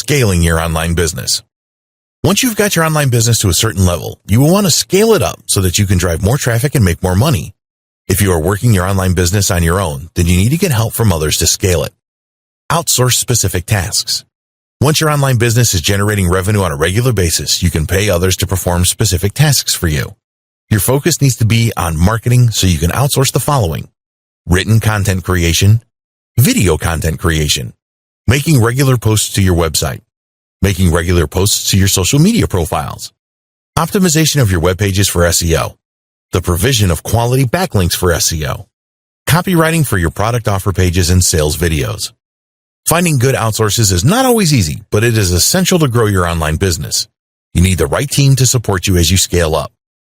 Scaling your online business. Once you've got your online business to a certain level, you will want to scale it up so that you can drive more traffic and make more money. If you are working your online business on your own, then you need to get help from others to scale it. Outsource specific tasks. Once your online business is generating revenue on a regular basis, you can pay others to perform specific tasks for you. Your focus needs to be on marketing, so you can outsource the following: written content creation, video content creation, making regular posts to your website, making regular posts to your social media profiles, optimization of your web pages for SEO, the provision of quality backlinks for SEO, copywriting for your product offer pages and sales videos. Finding good outsources is not always easy, but it is essential to grow your online business. You need the right team to support you as you scale up.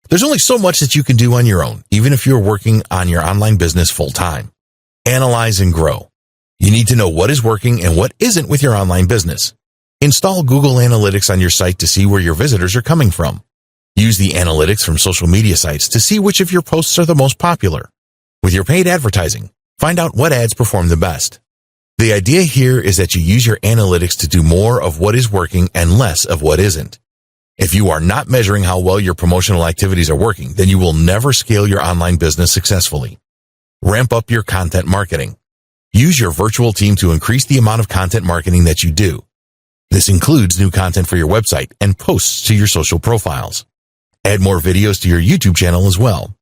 There's only so much that you can do on your own, even if you're working on your online business full-time. Analyze and grow. You need to know what is working and what isn't with your online business. Install Google Analytics on your site to see where your visitors are coming from. Use the analytics from social media sites to see which of your posts are the most popular. With your paid advertising, find out what ads perform the best. The idea here is that you use your analytics to do more of what is working and less of what isn't. If you are not measuring how well your promotional activities are working, then you will never scale your online business successfully. Ramp up your content marketing. Use your virtual team to increase the amount of content marketing that you do. This includes new content for your website and posts to your social profiles. Add more videos to your YouTube channel as well.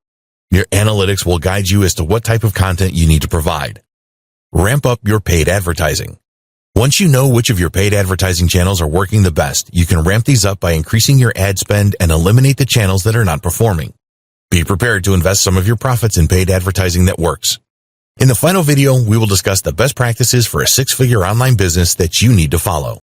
Your analytics will guide you as to what type of content you need to provide. Ramp up your paid advertising. Once you know which of your paid advertising channels are working the best, you can ramp these up by increasing your ad spend and eliminate the channels that are not performing. Be prepared to invest some of your profits in paid advertising that works. In the final video, we will discuss the best practices for a six-figure online business that you need to follow.